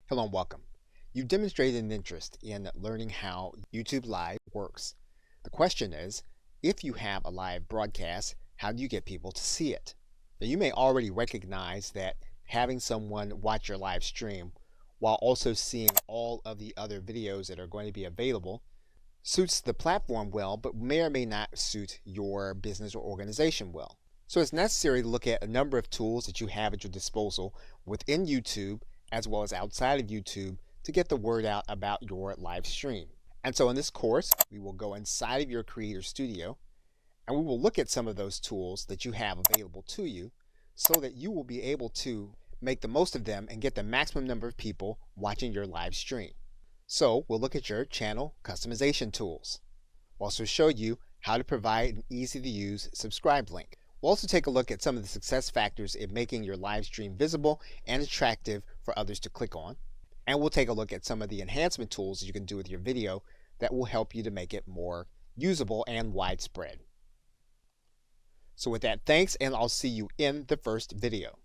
Hello and welcome. You've demonstrated an interest in learning how YouTube Live works. The question is, if you have a live broadcast, how do you get people to see it? Now, you may already recognize that having someone watch your live stream while also seeing all of the other videos that are going to be available suits the platform well, but may or may not suit your business or organization well. So it's necessary to look at a number of tools that you have at your disposal within YouTube as well as outside of YouTube to get the word out about your live stream. And so in this course, we will go inside of your Creator Studio and we will look at some of those tools that you have available to you so that you will be able to make the most of them and get the maximum number of people watching your live stream. So we'll look at your channel customization tools. We'll also show you how to provide an easy to use subscribe link. We'll also take a look at some of the success factors in making your live stream visible and attractive for others to click on. And we'll take a look at some of the enhancement tools that you can do with your video that will help you to make it more usable and widespread. So with that, thanks, and I'll see you in the first video.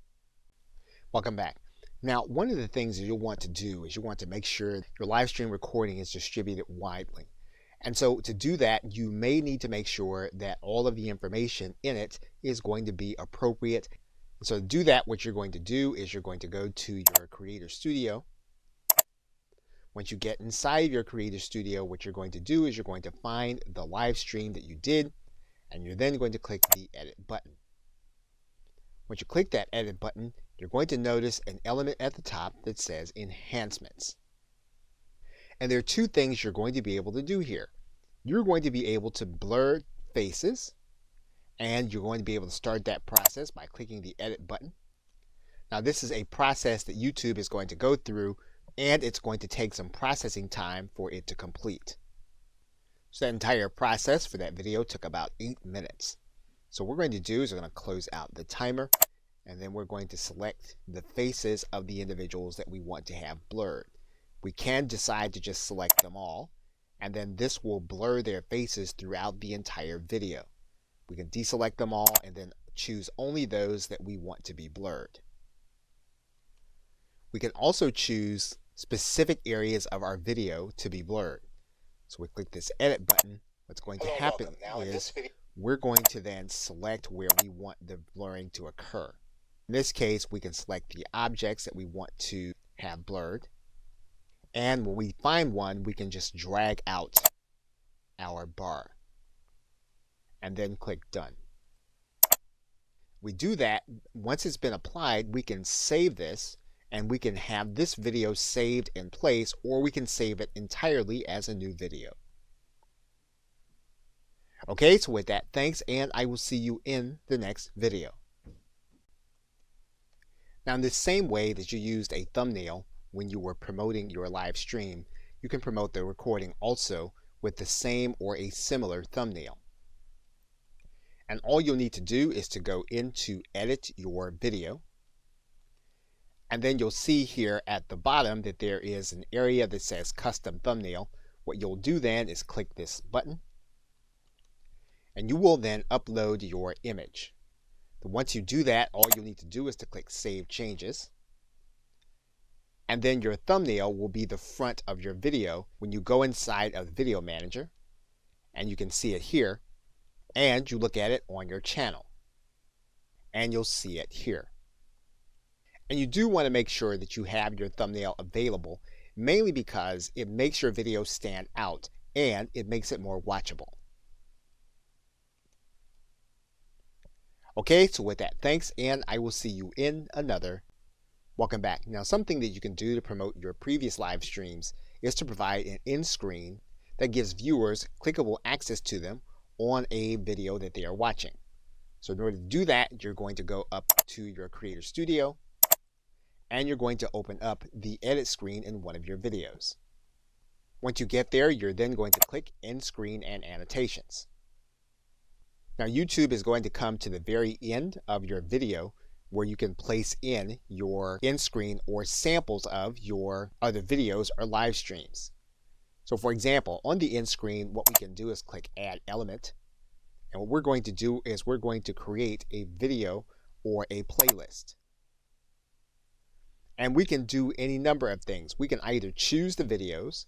Welcome back. Now, one of the things that you'll want to do is you want to make sure your live stream recording is distributed widely. And so to do that, you may need to make sure that all of the information in it is going to be appropriate. And so to do that, what you're going to do is you're going to go to your Creator Studio. Once you get inside of your Creator Studio, what you're going to do is you're going to find the live stream that you did, and you're then going to click the Edit button. Once you click that Edit button, you're going to notice an element at the top that says Enhancements. And there are two things you're going to be able to do here. You're going to be able to blur faces, and you're going to be able to start that process by clicking the Edit button. Now, this is a process that YouTube is going to go through, and it's going to take some processing time for it to complete. So that entire process for that video took about 8 minutes. So what we're going to do is we're going to close out the timer, and then we're going to select the faces of the individuals that we want to have blurred. We can decide to just select them all, and then this will blur their faces throughout the entire video. We can deselect them all and then choose only those that we want to be blurred. We can also choose specific areas of our video to be blurred. So we click this Edit button. What's going to happen is we're going to then select where we want the blurring to occur. In this case, we can select the objects that we want to have blurred. And when we find one, we can just drag out our bar and then click Done. We do that. Once it's been applied, we can save this and we can have this video saved in place, or we can save it entirely as a new video. Okay, so with that, thanks, and I will see you in the next video. Now, in the same way that you used a thumbnail when you were promoting your live stream, you can promote the recording also with the same or a similar thumbnail. And all you'll need to do is to go into Edit Your Video. And then you'll see here at the bottom that there is an area that says Custom Thumbnail. What you'll do then is click this button, and you will then upload your image. Once you do that, all you'll need to do is to click Save Changes. And then your thumbnail will be the front of your video when you go inside of the Video Manager, and you can see it here, and you look at it on your channel, and you'll see it here. And you do want to make sure that you have your thumbnail available, mainly because it makes your video stand out and it makes it more watchable. Okay, so with that, thanks, and I will see you in another. Welcome back. Now, something that you can do to promote your previous live streams is to provide an end screen that gives viewers clickable access to them on a video that they are watching. So in order to do that, you're going to go up to your Creator Studio, and you're going to open up the edit screen in one of your videos. Once you get there, you're then going to click End Screen and Annotations. Now, YouTube is going to come to the very end of your video where you can place in your end screen or samples of your other videos or live streams. So for example, on the end screen, what we can do is click Add Element. And what we're going to do is we're going to create a video or a playlist. And we can do any number of things. We can either choose the videos,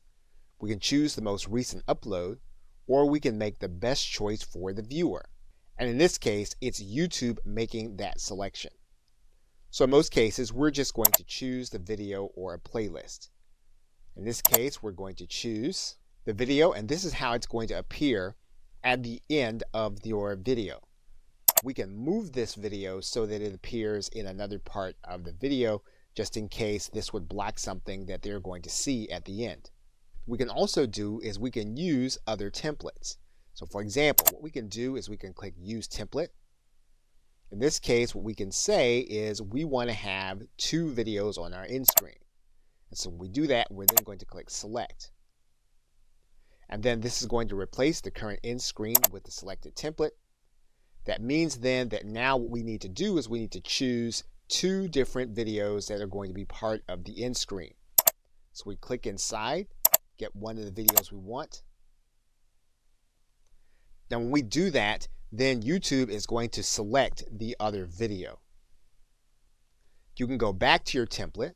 we can choose the most recent upload, or we can make the best choice for the viewer. And in this case, it's YouTube making that selection. So in most cases, we're just going to choose the video or a playlist. In this case, we're going to choose the video, and this is how it's going to appear at the end of your video. We can move this video so that it appears in another part of the video, just in case this would block something that they're going to see at the end. What we can also do is we can use other templates. So for example, what we can do is we can click Use Template. In this case, what we can say is we want to have 2 videos on our end screen. And so when we do that, we're then going to click Select. And then this is going to replace the current end screen with the selected template. That means then that now what we need to do is we need to choose 2 different videos that are going to be part of the end screen. So we click inside, get one of the videos we want. Now when we do that, then YouTube is going to select the other video. You can go back to your template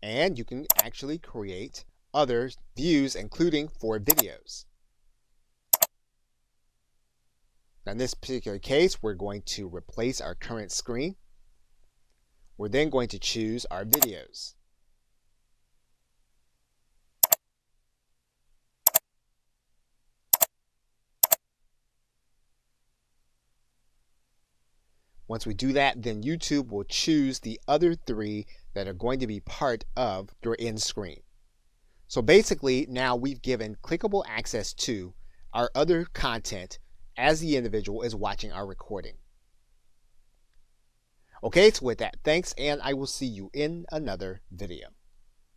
and you can actually create other views, including for videos. Now in this particular case, we're going to replace our current screen. We're then going to choose our videos. Once we do that, then YouTube will choose the other 3 that are going to be part of your end screen. So basically, now we've given clickable access to our other content as the individual is watching our recording. Okay, so with that, thanks, and I will see you in another video.